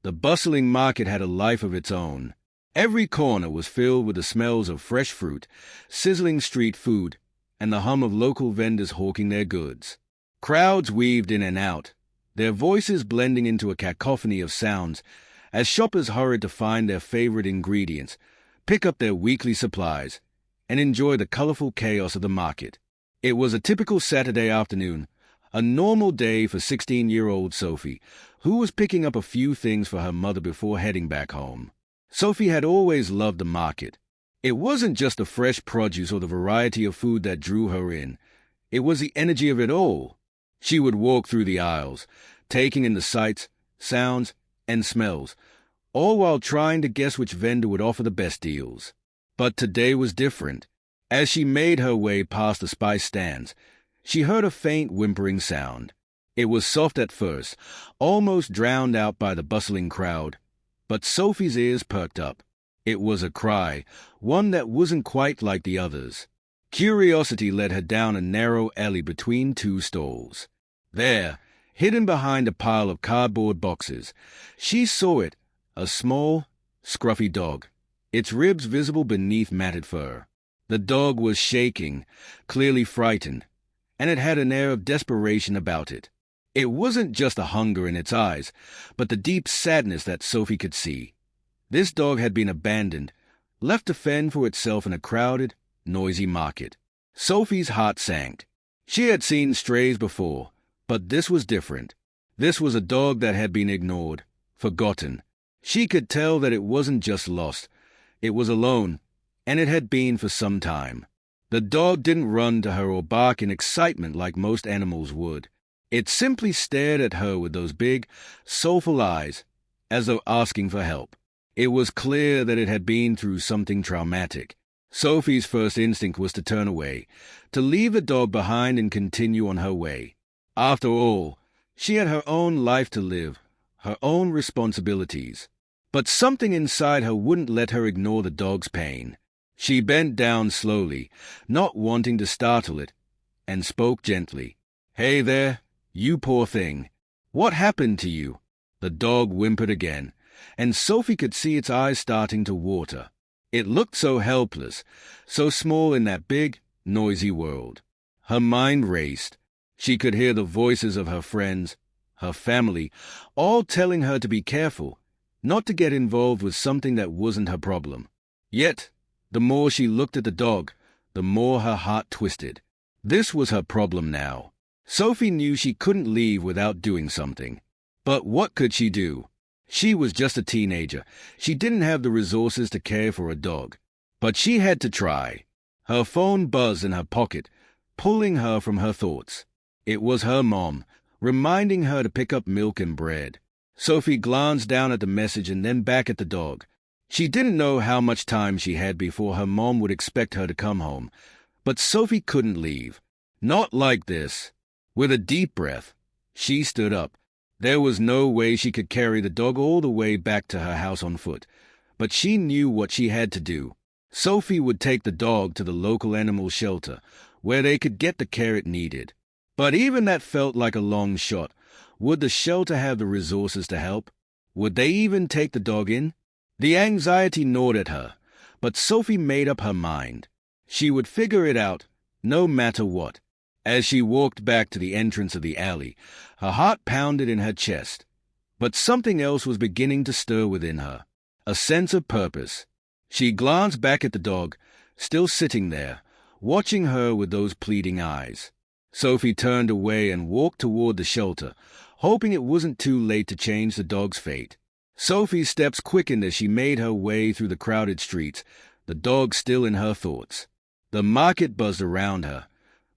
The bustling market had a life of its own. Every corner was filled with the smells of fresh fruit, sizzling street food, and the hum of local vendors hawking their goods. Crowds weaved in and out, their voices blending into a cacophony of sounds as shoppers hurried to find their favorite ingredients, pick up their weekly supplies, and enjoy the colorful chaos of the market. It was a typical Saturday afternoon, a normal day for 16-year-old Sophie, who was picking up a few things for her mother before heading back home. Sophie had always loved the market. It wasn't just the fresh produce or the variety of food that drew her in. It was the energy of it all. She would walk through the aisles, taking in the sights, sounds, and smells, all while trying to guess which vendor would offer the best deals. But today was different. As she made her way past the spice stands, she heard a faint whimpering sound. It was soft at first, almost drowned out by the bustling crowd, but Sophie's ears perked up. It was a cry, one that wasn't quite like the others. Curiosity led her down a narrow alley between two stalls. There, hidden behind a pile of cardboard boxes, she saw it, a small, scruffy dog, its ribs visible beneath matted fur. The dog was shaking, clearly frightened, and it had an air of desperation about it. It wasn't just the hunger in its eyes, but the deep sadness that Sophie could see. This dog had been abandoned, left to fend for itself in a crowded, noisy market. Sophie's heart sank. She had seen strays before, but this was different. This was a dog that had been ignored, forgotten. She could tell that it wasn't just lost. It was alone, and it had been for some time. The dog didn't run to her or bark in excitement like most animals would. It simply stared at her with those big, soulful eyes, as though asking for help. It was clear that it had been through something traumatic. Sophie's first instinct was to turn away, to leave the dog behind and continue on her way. After all, she had her own life to live, her own responsibilities. But something inside her wouldn't let her ignore the dog's pain. She bent down slowly, not wanting to startle it, and spoke gently. "Hey there, you poor thing. What happened to you?" The dog whimpered again, and Sophie could see its eyes starting to water. It looked so helpless, so small in that big, noisy world. Her mind raced. She could hear the voices of her friends, her family, all telling her to be careful, not to get involved with something that wasn't her problem. Yet, the more she looked at the dog, the more her heart twisted. This was her problem now. Sophie knew she couldn't leave without doing something. But what could she do? She was just a teenager. She didn't have the resources to care for a dog. But she had to try. Her phone buzzed in her pocket, pulling her from her thoughts. It was her mom, reminding her to pick up milk and bread. Sophie glanced down at the message and then back at the dog. She didn't know how much time she had before her mom would expect her to come home. But Sophie couldn't leave. Not like this. With a deep breath, she stood up. There was no way she could carry the dog all the way back to her house on foot. But she knew what she had to do. Sophie would take the dog to the local animal shelter, where they could get the care it needed. But even that felt like a long shot. Would the shelter have the resources to help? Would they even take the dog in? The anxiety gnawed at her, but Sophie made up her mind. She would figure it out, no matter what. As she walked back to the entrance of the alley, her heart pounded in her chest. But something else was beginning to stir within her, a sense of purpose. She glanced back at the dog, still sitting there, watching her with those pleading eyes. Sophie turned away and walked toward the shelter, hoping it wasn't too late to change the dog's fate. Sophie's steps quickened as she made her way through the crowded streets, the dog still in her thoughts. The market buzzed around her,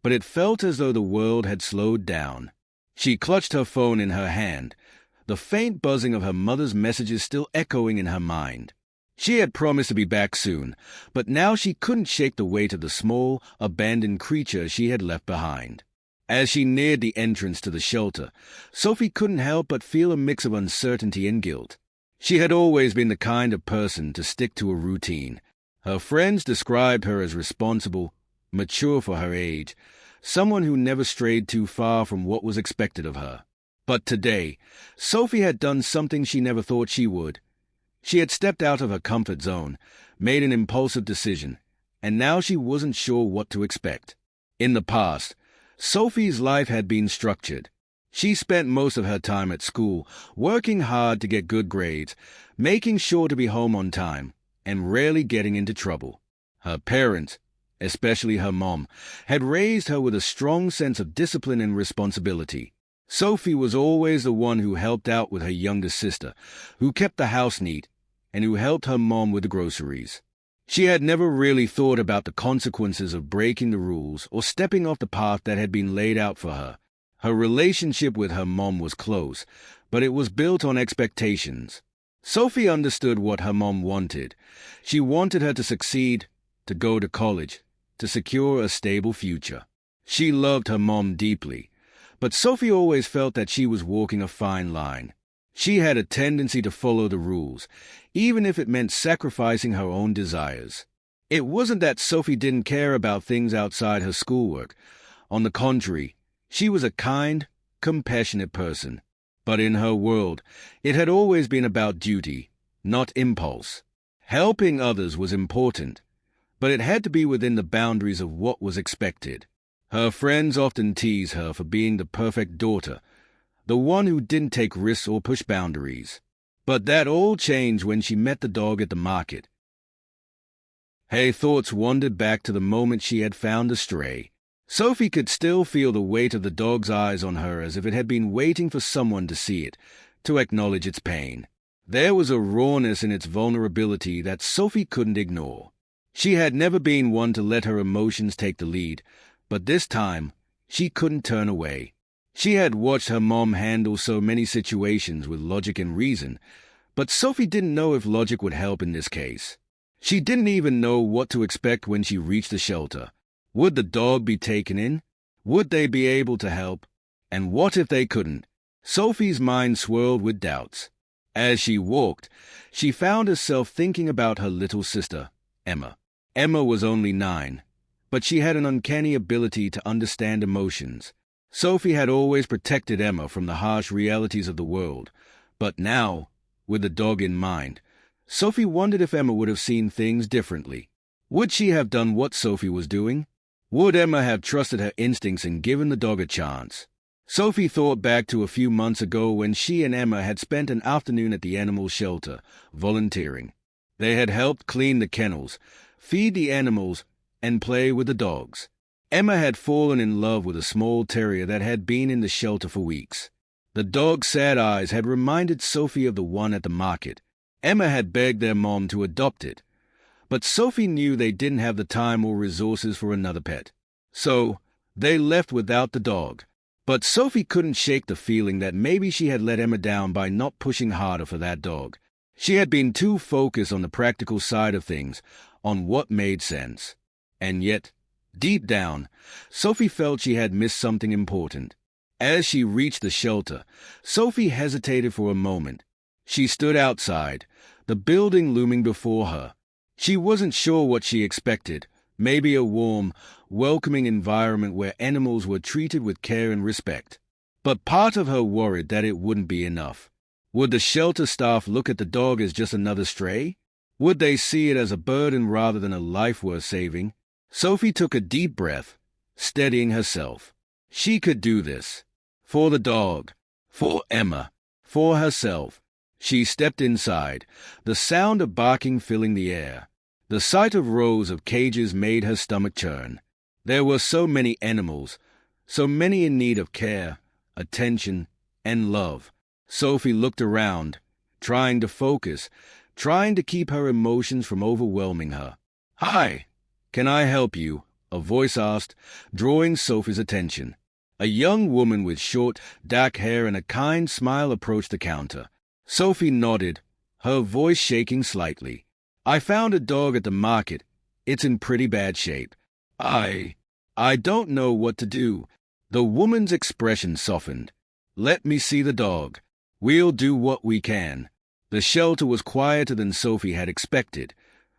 but it felt as though the world had slowed down. She clutched her phone in her hand, the faint buzzing of her mother's messages still echoing in her mind. She had promised to be back soon, but now she couldn't shake the weight of the small, abandoned creature she had left behind. As she neared the entrance to the shelter, Sophie couldn't help but feel a mix of uncertainty and guilt. She had always been the kind of person to stick to a routine. Her friends described her as responsible, mature for her age, someone who never strayed too far from what was expected of her. But today, Sophie had done something she never thought she would. She had stepped out of her comfort zone, made an impulsive decision, and now she wasn't sure what to expect. In the past, Sophie's life had been structured. She spent most of her time at school, working hard to get good grades, making sure to be home on time, and rarely getting into trouble. Her parents, especially her mom, had raised her with a strong sense of discipline and responsibility. Sophie was always the one who helped out with her younger sister, who kept the house neat, and who helped her mom with the groceries. She had never really thought about the consequences of breaking the rules or stepping off the path that had been laid out for her. Her relationship with her mom was close, but it was built on expectations. Sophie understood what her mom wanted. She wanted her to succeed, to go to college, to secure a stable future. She loved her mom deeply, but Sophie always felt that she was walking a fine line. She had a tendency to follow the rules, even if it meant sacrificing her own desires. It wasn't that Sophie didn't care about things outside her schoolwork. On the contrary, she was a kind, compassionate person. But in her world, it had always been about duty, not impulse. Helping others was important, but it had to be within the boundaries of what was expected. Her friends often teased her for being the perfect daughter, the one who didn't take risks or push boundaries. But that all changed when she met the dog at the market. Her thoughts wandered back to the moment she had found the stray. Sophie could still feel the weight of the dog's eyes on her, as if it had been waiting for someone to see it, to acknowledge its pain. There was a rawness in its vulnerability that Sophie couldn't ignore. She had never been one to let her emotions take the lead, but this time she couldn't turn away. She had watched her mom handle so many situations with logic and reason, but Sophie didn't know if logic would help in this case. She didn't even know what to expect when she reached the shelter. Would the dog be taken in? Would they be able to help? And what if they couldn't? Sophie's mind swirled with doubts. As she walked, she found herself thinking about her little sister, Emma. Emma was only 9, but she had an uncanny ability to understand emotions. Sophie had always protected Emma from the harsh realities of the world, but now, with the dog in mind, Sophie wondered if Emma would have seen things differently. Would she have done what Sophie was doing? Would Emma have trusted her instincts and given the dog a chance? Sophie thought back to a few months ago when she and Emma had spent an afternoon at the animal shelter, volunteering. They had helped clean the kennels, feed the animals, and play with the dogs. Emma had fallen in love with a small terrier that had been in the shelter for weeks. The dog's sad eyes had reminded Sophie of the one at the market. Emma had begged their mom to adopt it, but Sophie knew they didn't have the time or resources for another pet. So, they left without the dog. But Sophie couldn't shake the feeling that maybe she had let Emma down by not pushing harder for that dog. She had been too focused on the practical side of things, on what made sense. And yet, deep down, Sophie felt she had missed something important. As she reached the shelter, Sophie hesitated for a moment. She stood outside, the building looming before her. She wasn't sure what she expected, maybe a warm, welcoming environment where animals were treated with care and respect. But part of her worried that it wouldn't be enough. Would the shelter staff look at the dog as just another stray? Would they see it as a burden rather than a life worth saving? Sophie took a deep breath, steadying herself. She could do this. For the dog, for Emma, for herself. She stepped inside, the sound of barking filling the air. The sight of rows of cages made her stomach churn. There were so many animals, so many in need of care, attention, and love. Sophie looked around, trying to focus, trying to keep her emotions from overwhelming her. "Hi, can I help you?" a voice asked, drawing Sophie's attention. A young woman with short, dark hair and a kind smile approached the counter. Sophie nodded, her voice shaking slightly. "I found a dog at the market. It's in pretty bad shape. I don't know what to do." The woman's expression softened. "Let me see the dog. We'll do what we can." The shelter was quieter than Sophie had expected,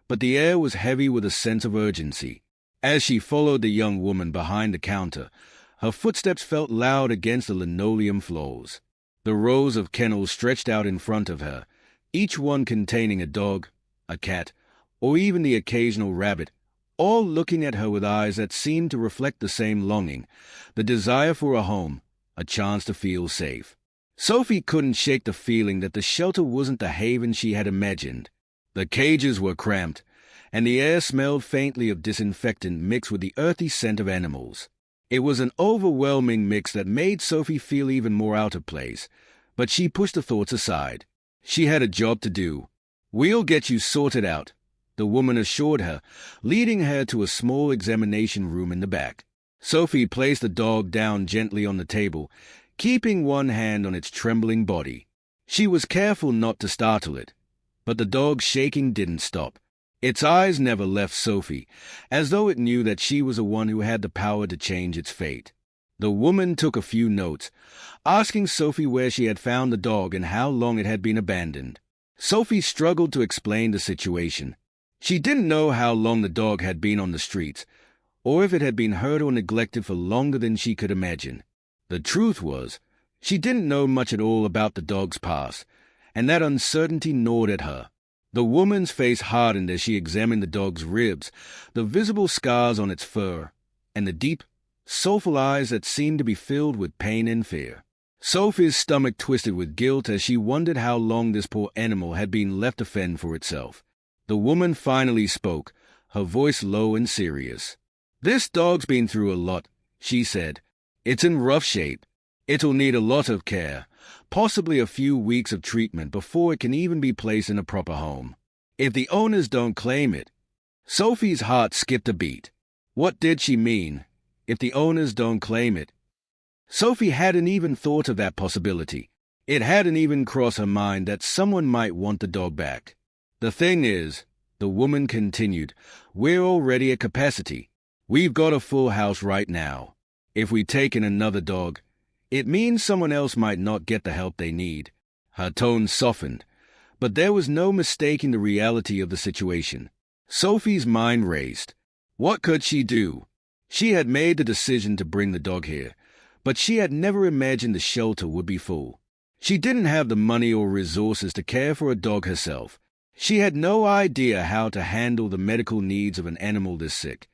but the air was heavy with a sense of urgency. As she followed the young woman behind the counter, her footsteps felt loud against the linoleum floors. The rows of kennels stretched out in front of her, each one containing a dog, a cat, or even the occasional rabbit, all looking at her with eyes that seemed to reflect the same longing, the desire for a home, a chance to feel safe. Sophie couldn't shake the feeling that the shelter wasn't the haven she had imagined. The cages were cramped, and the air smelled faintly of disinfectant mixed with the earthy scent of animals. It was an overwhelming mix that made Sophie feel even more out of place, but she pushed the thoughts aside. She had a job to do. "We'll get you sorted out," the woman assured her, leading her to a small examination room in the back. Sophie placed the dog down gently on the table, keeping one hand on its trembling body. She was careful not to startle it, but the dog's shaking didn't stop. Its eyes never left Sophie, as though it knew that she was the one who had the power to change its fate. The woman took a few notes, asking Sophie where she had found the dog and how long it had been abandoned. Sophie struggled to explain the situation. She didn't know how long the dog had been on the streets, or if it had been hurt or neglected for longer than she could imagine. The truth was, she didn't know much at all about the dog's past, and that uncertainty gnawed at her. The woman's face hardened as she examined the dog's ribs, the visible scars on its fur, and the deep, soulful eyes that seemed to be filled with pain and fear. Sophie's stomach twisted with guilt as she wondered how long this poor animal had been left to fend for itself. The woman finally spoke, her voice low and serious. "This dog's been through a lot," she said. "It's in rough shape. It'll need a lot of care, possibly a few weeks of treatment before it can even be placed in a proper home. If the owners don't claim it—" Sophie's heart skipped a beat. What did she mean? If the owners don't claim it? Sophie hadn't even thought of that possibility. It hadn't even crossed her mind that someone might want the dog back. "The thing is," the woman continued, "we're already at capacity. We've got a full house right now. If we take in another dog, it means someone else might not get the help they need." Her tone softened, but there was no mistaking the reality of the situation. Sophie's mind raced. What could she do? She had made the decision to bring the dog here, but she had never imagined the shelter would be full. She didn't have the money or resources to care for a dog herself. She had no idea how to handle the medical needs of an animal this sick.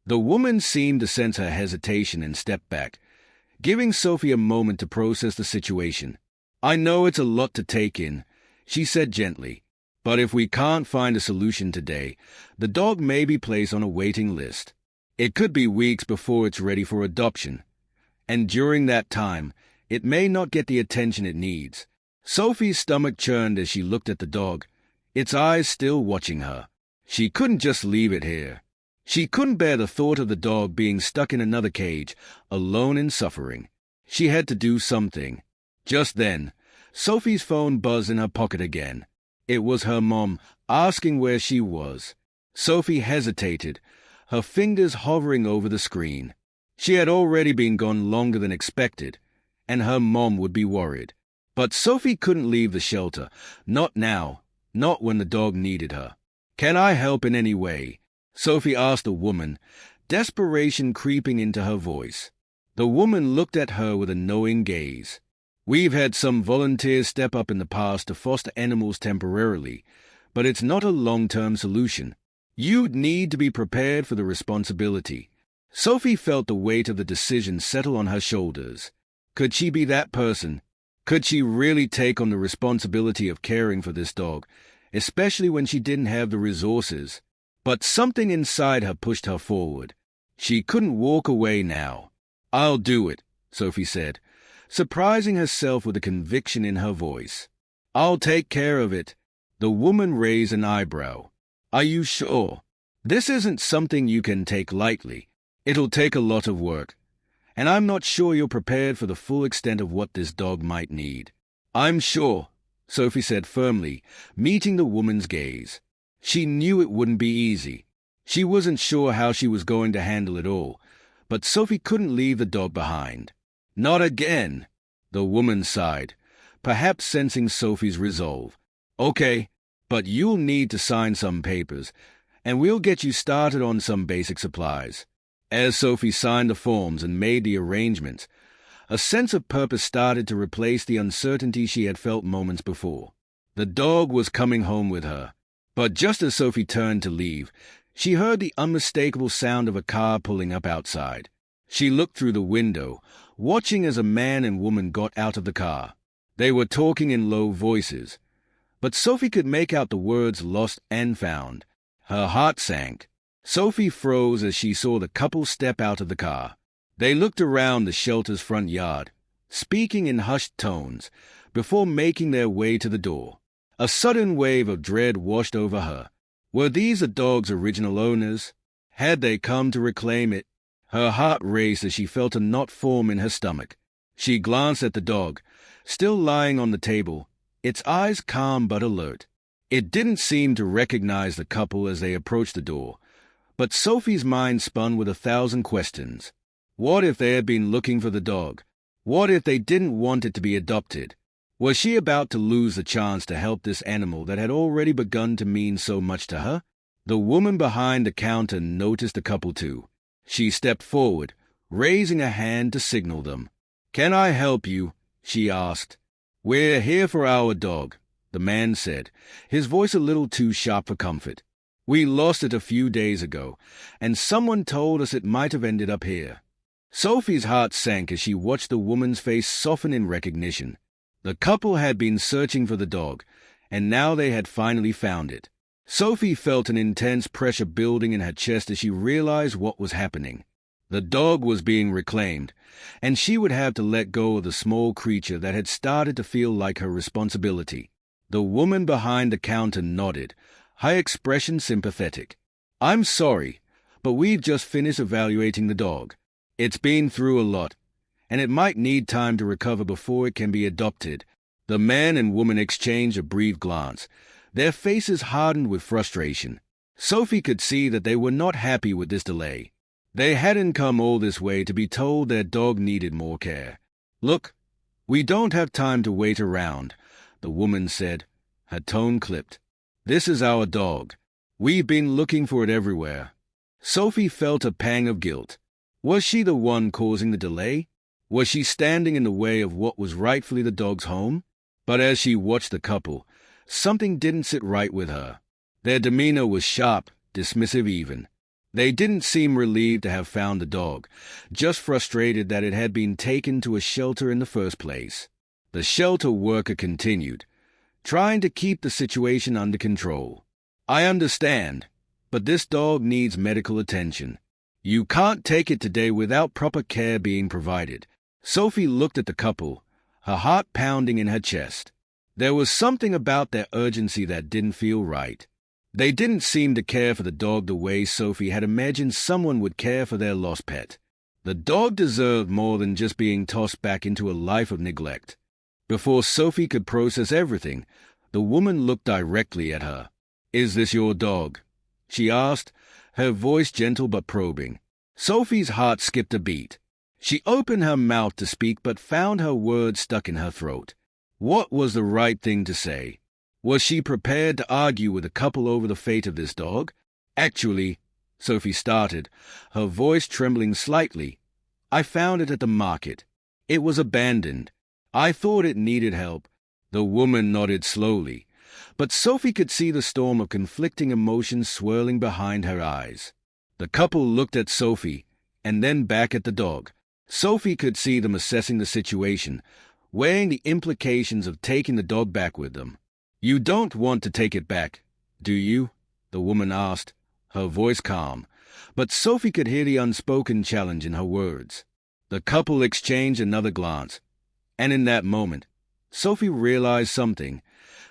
The woman seemed to sense her hesitation and stepped back, giving Sophie a moment to process the situation. "I know it's a lot to take in," she said gently, "but if we can't find a solution today, the dog may be placed on a waiting list. It could be weeks before it's ready for adoption, and during that time, it may not get the attention it needs." Sophie's stomach churned as she looked at the dog, its eyes still watching her. She couldn't just leave it here. She couldn't bear the thought of the dog being stuck in another cage, alone and suffering. She had to do something. Just then, Sophie's phone buzzed in her pocket again. It was her mom, asking where she was. Sophie hesitated, her fingers hovering over the screen. She had already been gone longer than expected, and her mom would be worried. But Sophie couldn't leave the shelter, not now, not when the dog needed her. "Can I help in any way?" Sophie asked the woman, desperation creeping into her voice. The woman looked at her with a knowing gaze. "We've had some volunteers step up in the past to foster animals temporarily, but it's not a long-term solution. You'd need to be prepared for the responsibility." Sophie felt the weight of the decision settle on her shoulders. Could she be that person? Could she really take on the responsibility of caring for this dog, especially when she didn't have the resources? But something inside her pushed her forward. She couldn't walk away now. "I'll do it," Sophie said, surprising herself with a conviction in her voice. "I'll take care of it." The woman raised an eyebrow. "Are you sure? This isn't something you can take lightly. It'll take a lot of work, and I'm not sure you're prepared for the full extent of what this dog might need." "I'm sure," Sophie said firmly, meeting the woman's gaze. She knew it wouldn't be easy. She wasn't sure how she was going to handle it all, but Sophie couldn't leave the dog behind. "Not again," the woman sighed, perhaps sensing Sophie's resolve. "Okay, but you'll need to sign some papers, and we'll get you started on some basic supplies." As Sophie signed the forms and made the arrangements, A sense of purpose started to replace the uncertainty she had felt moments before. The dog was coming home with her. But just as Sophie turned to leave, she heard the unmistakable sound of a car pulling up outside. She looked through the window, watching as a man and woman got out of the car. They were talking in low voices, but Sophie could make out the words lost and found. Her heart sank. Sophie froze as she saw the couple step out of the car. They looked around the shelter's front yard, speaking in hushed tones, before making their way to the door. A sudden wave of dread washed over her. Were these the dog's original owners? Had they come to reclaim it? Her heart raced as she felt a knot form in her stomach. She glanced at the dog, still lying on the table, its eyes calm but alert. It didn't seem to recognize the couple as they approached the door, but Sophie's mind spun with 1,000 questions. What if they had been looking for the dog? What if they didn't want it to be adopted? Was she about to lose the chance to help this animal that had already begun to mean so much to her? The woman behind the counter noticed the couple too. She stepped forward, raising a hand to signal them. "Can I help you?" she asked. "We're here for our dog," the man said, his voice a little too sharp for comfort. "We lost it a few days ago, and someone told us it might have ended up here." Sophie's heart sank as she watched the woman's face soften in recognition. The couple had been searching for the dog, and now they had finally found it. Sophie felt an intense pressure building in her chest as she realized what was happening. The dog was being reclaimed, and she would have to let go of the small creature that had started to feel like her responsibility. The woman behind the counter nodded, her expression sympathetic. "I'm sorry, but we've just finished evaluating the dog. It's been through a lot, and it might need time to recover before it can be adopted." The man and woman exchanged a brief glance. Their faces hardened with frustration. Sophie could see that they were not happy with this delay. They hadn't come all this way to be told their dog needed more care. "Look, we don't have time to wait around," the woman said, her tone clipped. "This is our dog. We've been looking for it everywhere." Sophie felt a pang of guilt. Was she the one causing the delay? Was she standing in the way of what was rightfully the dog's home? But as she watched the couple, something didn't sit right with her. Their demeanor was sharp, dismissive even. They didn't seem relieved to have found the dog, just frustrated that it had been taken to a shelter in the first place. The shelter worker continued, trying to keep the situation under control. "I understand, but this dog needs medical attention. You can't take it today without proper care being provided." Sophie looked at the couple, her heart pounding in her chest. There was something about their urgency that didn't feel right. They didn't seem to care for the dog the way Sophie had imagined someone would care for their lost pet. The dog deserved more than just being tossed back into a life of neglect. Before Sophie could process everything, the woman looked directly at her. "Is this your dog?" she asked, her voice gentle but probing. Sophie's heart skipped a beat. She opened her mouth to speak but found her words stuck in her throat. What was the right thing to say? Was she prepared to argue with the couple over the fate of this dog? "Actually," Sophie started, her voice trembling slightly, "I found it at the market. It was abandoned. I thought it needed help." The woman nodded slowly, but Sophie could see the storm of conflicting emotions swirling behind her eyes. The couple looked at Sophie, and then back at the dog. Sophie could see them assessing the situation, weighing the implications of taking the dog back with them. "You don't want to take it back, do you?" the woman asked, her voice calm, but Sophie could hear the unspoken challenge in her words. The couple exchanged another glance, and in that moment, Sophie realized something.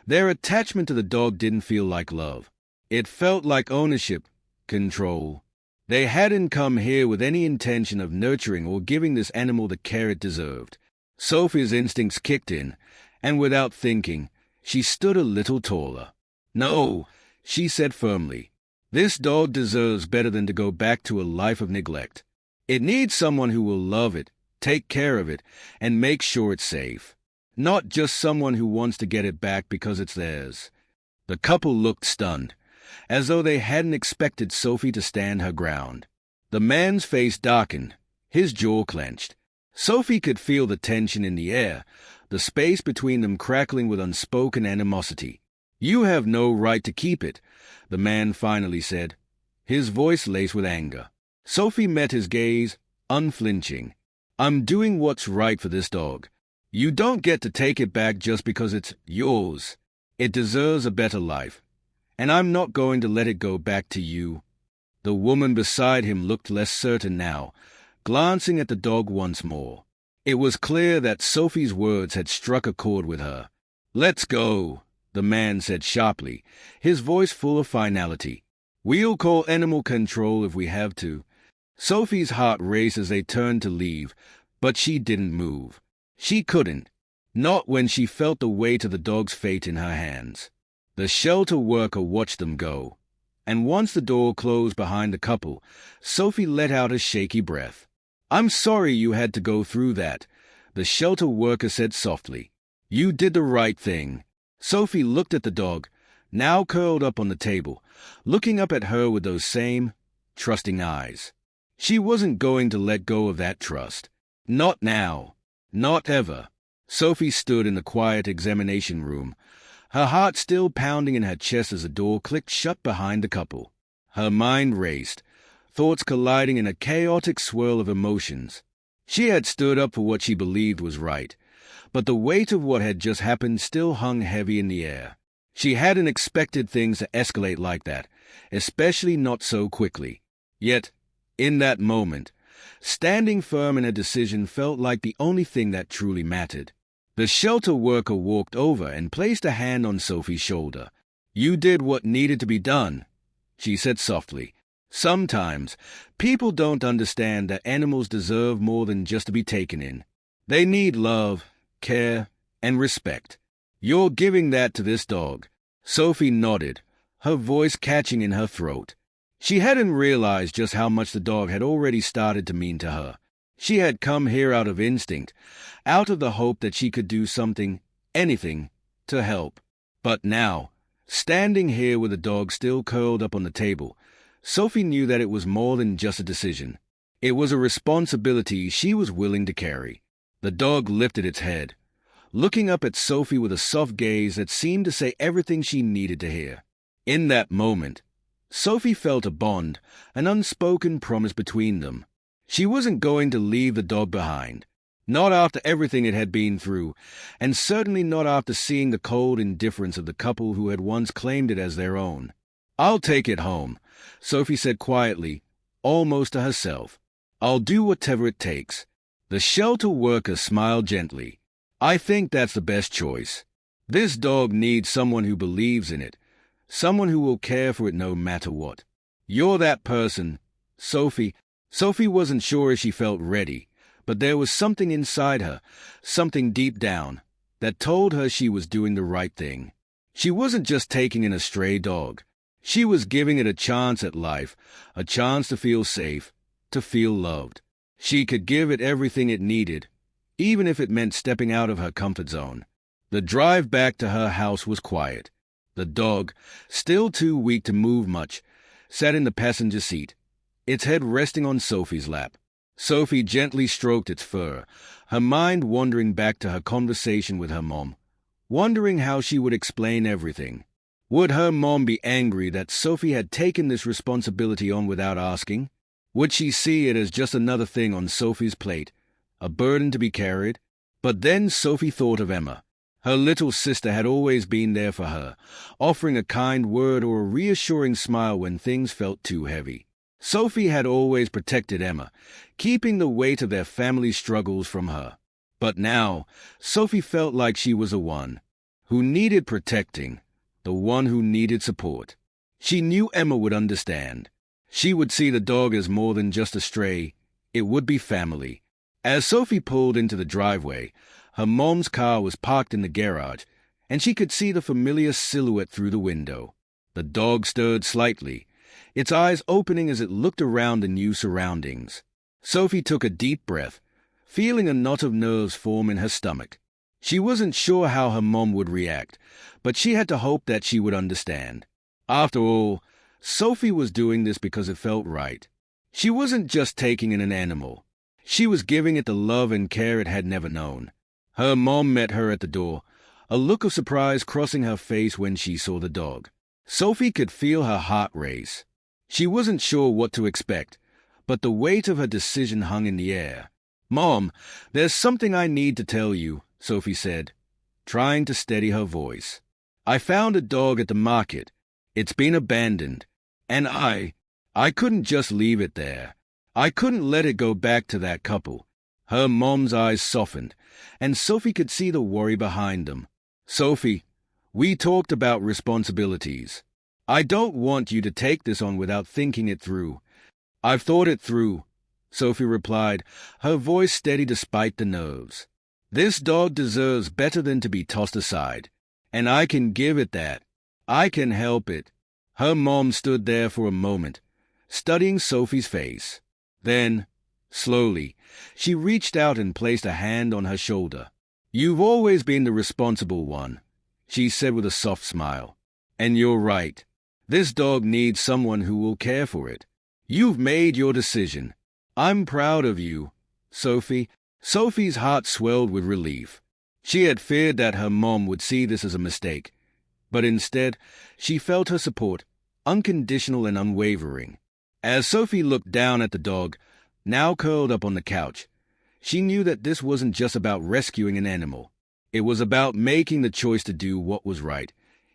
Their attachment to the dog didn't feel like love. It felt like ownership, control. They hadn't come here with any intention of nurturing or giving this animal the care it deserved. Sophie's instincts kicked in, and without thinking, she stood a little taller. "No," she said firmly. "This dog deserves better than to go back to a life of neglect. It needs someone who will love it, take care of it, and make sure it's safe. Not just someone who wants to get it back because it's theirs." The couple looked stunned, as though they hadn't expected Sophie to stand her ground. The man's face darkened, his jaw clenched. Sophie could feel the tension in the air, the space between them crackling with unspoken animosity. "You have no right to keep it," the man finally said, his voice laced with anger. Sophie met his gaze, unflinching. "I'm doing what's right for this dog. You don't get to take it back just because it's yours. It deserves a better life, and I'm not going to let it go back to you." The woman beside him looked less certain now, glancing at the dog once more. It was clear that Sophie's words had struck a chord with her. "Let's go," the man said sharply, his voice full of finality. "We'll call animal control if we have to." Sophie's heart raced as they turned to leave, but she didn't move. She couldn't, not when she felt the weight of the dog's fate in her hands. The shelter worker watched them go, and once the door closed behind the couple, Sophie let out a shaky breath. "I'm sorry you had to go through that," the shelter worker said softly. "You did the right thing." Sophie looked at the dog, now curled up on the table, looking up at her with those same trusting eyes. She wasn't going to let go of that trust. Not now. Not ever. Sophie stood in the quiet examination room, her heart still pounding in her chest as the door clicked shut behind the couple. Her mind raced, thoughts colliding in a chaotic swirl of emotions. She had stood up for what she believed was right, but the weight of what had just happened still hung heavy in the air. She hadn't expected things to escalate like that, especially not so quickly. Yet, in that moment, standing firm in a decision felt like the only thing that truly mattered. The shelter worker walked over and placed a hand on Sophie's shoulder. "You did what needed to be done," she said softly. "Sometimes, people don't understand that animals deserve more than just to be taken in. They need love, care, and respect. You're giving that to this dog." Sophie nodded, her voice catching in her throat. She hadn't realized just how much the dog had already started to mean to her. She had come here out of instinct, out of the hope that she could do something, anything, to help. But now, standing here with the dog still curled up on the table, Sophie knew that it was more than just a decision. It was a responsibility she was willing to carry. The dog lifted its head, looking up at Sophie with a soft gaze that seemed to say everything she needed to hear. In that moment, Sophie felt a bond, an unspoken promise between them. She wasn't going to leave the dog behind, not after everything it had been through, and certainly not after seeing the cold indifference of the couple who had once claimed it as their own. "I'll take it home," Sophie said quietly, almost to herself. "I'll do whatever it takes." The shelter worker smiled gently. "I think that's the best choice. This dog needs someone who believes in it, someone who will care for it no matter what. You're that person, Sophie." Sophie wasn't sure if she felt ready, but there was something inside her, something deep down, that told her she was doing the right thing. She wasn't just taking in a stray dog. She was giving it a chance at life, a chance to feel safe, to feel loved. She could give it everything it needed, even if it meant stepping out of her comfort zone. The drive back to her house was quiet. The dog, still too weak to move much, sat in the passenger seat, its head resting on Sophie's lap. Sophie gently stroked its fur, her mind wandering back to her conversation with her mom, wondering how she would explain everything. Would her mom be angry that Sophie had taken this responsibility on without asking? Would she see it as just another thing on Sophie's plate, a burden to be carried? But then Sophie thought of Emma. Her little sister had always been there for her, offering a kind word or a reassuring smile when things felt too heavy. Sophie had always protected Emma, keeping the weight of their family struggles from her. But now, Sophie felt like she was the one who needed protecting, the one who needed support. She knew Emma would understand. She would see the dog as more than just a stray. It would be family. As Sophie pulled into the driveway, her mom's car was parked in the garage, and she could see the familiar silhouette through the window. The dog stirred slightly, its eyes opening as it looked around the new surroundings. Sophie took a deep breath, feeling a knot of nerves form in her stomach. She wasn't sure how her mom would react, but she had to hope that she would understand. After all, Sophie was doing this because it felt right. She wasn't just taking in an animal. She was giving it the love and care it had never known. Her mom met her at the door, a look of surprise crossing her face when she saw the dog. Sophie could feel her heart race. She wasn't sure what to expect, but the weight of her decision hung in the air. "Mom, there's something I need to tell you," Sophie said, trying to steady her voice. "I found a dog at the market. It's been abandoned, and I couldn't just leave it there. I couldn't let it go back to that couple." Her mom's eyes softened, and Sophie could see the worry behind them. "Sophie, we talked about responsibilities. I don't want you to take this on without thinking it through." "I've thought it through," Sophie replied, her voice steady despite the nerves. "This dog deserves better than to be tossed aside, and I can give it that. I can help it." Her mom stood there for a moment, studying Sophie's face. Then, slowly, she reached out and placed a hand on her shoulder. "You've always been the responsible one," she said with a soft smile. "And you're right. This dog needs someone who will care for it. You've made your decision. I'm proud of you, Sophie." Sophie's heart swelled with relief. She had feared that her mom would see this as a mistake, but instead, she felt her support, unconditional and unwavering. As Sophie looked down at the dog, now curled up on the couch, she knew that this wasn't just about rescuing an animal. It was about making the choice to do what was right,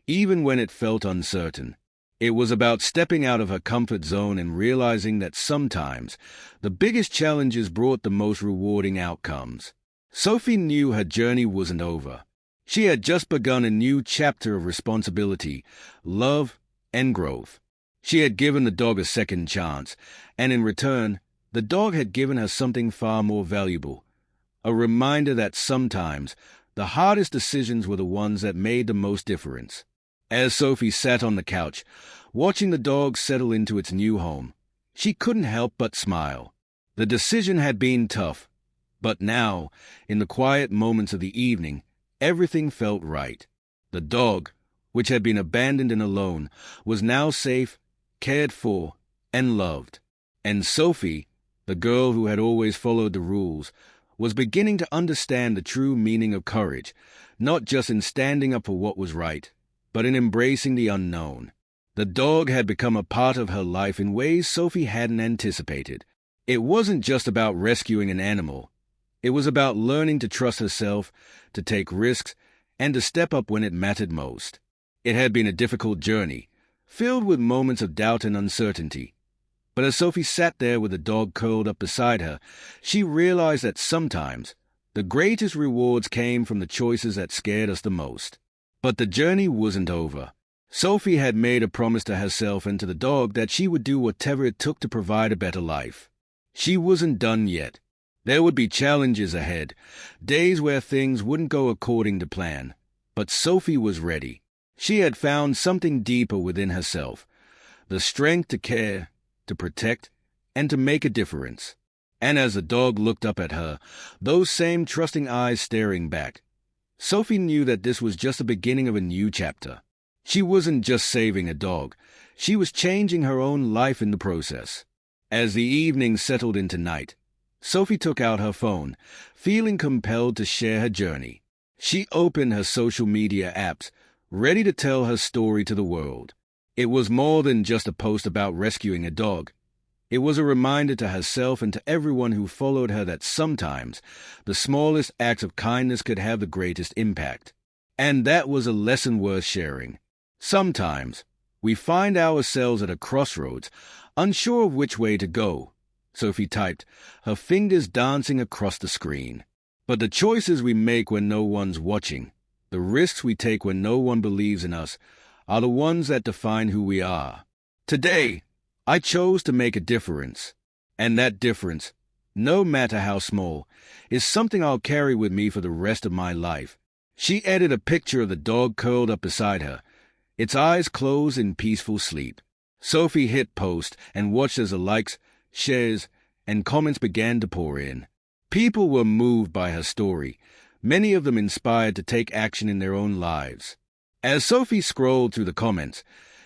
even when it felt uncertain. It was about stepping out of her comfort zone and realizing that sometimes the biggest challenges brought the most rewarding outcomes. Sophie knew her journey wasn't over. She had just begun a new chapter of responsibility, love, and growth. She had given the dog a second chance, and in return, the dog had given her something far more valuable, a reminder that sometimes the hardest decisions were the ones that made the most difference. As Sophie sat on the couch, watching the dog settle into its new home, she couldn't help but smile. The decision had been tough, but now, in the quiet moments of the evening, everything felt right. The dog, which had been abandoned and alone, was now safe, cared for, and loved. And Sophie, the girl who had always followed the rules, was beginning to understand the true meaning of courage, not just in standing up for what was right, but in embracing the unknown. The dog had become a part of her life in ways Sophie hadn't anticipated. It wasn't just about rescuing an animal. It was about learning to trust herself, to take risks, and to step up when it mattered most. It had been a difficult journey, filled with moments of doubt and uncertainty. But as Sophie sat there with the dog curled up beside her, she realized that sometimes the greatest rewards came from the choices that scared us the most. But the journey wasn't over. Sophie had made a promise to herself and to the dog that she would do whatever it took to provide a better life. She wasn't done yet. There would be challenges ahead, days where things wouldn't go according to plan. But Sophie was ready. She had found something deeper within herself, the strength to care, to protect, and to make a difference. And as the dog looked up at her, those same trusting eyes staring back, Sophie knew that this was just the beginning of a new chapter. She wasn't just saving a dog. She was changing her own life in the process. As the evening settled into night, Sophie took out her phone, feeling compelled to share her journey. She opened her social media apps, ready to tell her story to the world. It was more than just a post about rescuing a dog. It was a reminder to herself and to everyone who followed her that sometimes the smallest acts of kindness could have the greatest impact. And that was a lesson worth sharing. Sometimes we find ourselves at a crossroads, unsure of which way to go, Sophie typed, her fingers dancing across the screen. But the choices we make when no one's watching, the risks we take when no one believes in us, are the ones that define who we are. Today, I chose to make a difference, and that difference, no matter how small, is something I'll carry with me for the rest of my life. She added a picture of the dog curled up beside her, its eyes closed in peaceful sleep. Sophie hit post and watched as the likes, shares, and comments began to pour in. People were moved by her story, many of them inspired to take action in their own lives. As Sophie scrolled through the comments,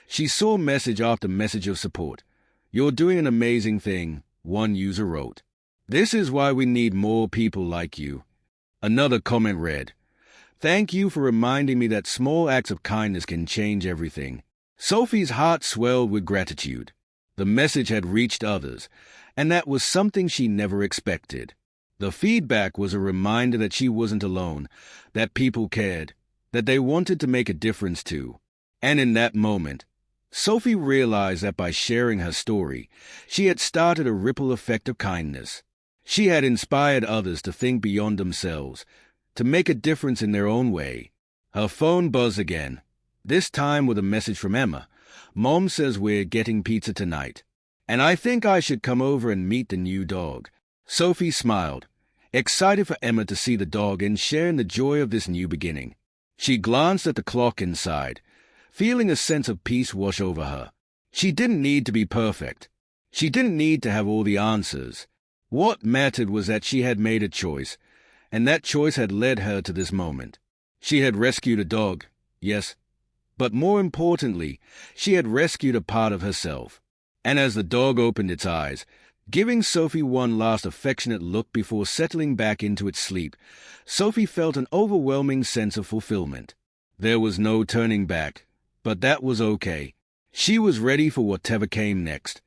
she saw message after message of support. "You're doing an amazing thing," one user wrote. This is why we need more people like you. Another comment read, "Thank you for reminding me that small acts of kindness can change everything." Sophie's heart swelled with gratitude. The message had reached others, and that was something she never expected. The feedback was a reminder that she wasn't alone, that people cared, that they wanted to make a difference too. And in that moment, Sophie realized that by sharing her story, she had started a ripple effect of kindness. She had inspired others to think beyond themselves, to make a difference in their own way. Her phone buzzed again, this time with a message from Emma. "Mom says we're getting pizza tonight, and I think I should come over and meet the new dog." Sophie smiled, excited for Emma to see the dog and share in the joy of this new beginning. She glanced at the clock inside, feeling a sense of peace wash over her. She didn't need to be perfect. She didn't need to have all the answers. What mattered was that she had made a choice, and that choice had led her to this moment. She had rescued a dog, yes, but more importantly, she had rescued a part of herself. And as the dog opened its eyes, giving Sophie one last affectionate look before settling back into its sleep, Sophie felt an overwhelming sense of fulfillment. There was no turning back, but that was okay. She was ready for whatever came next.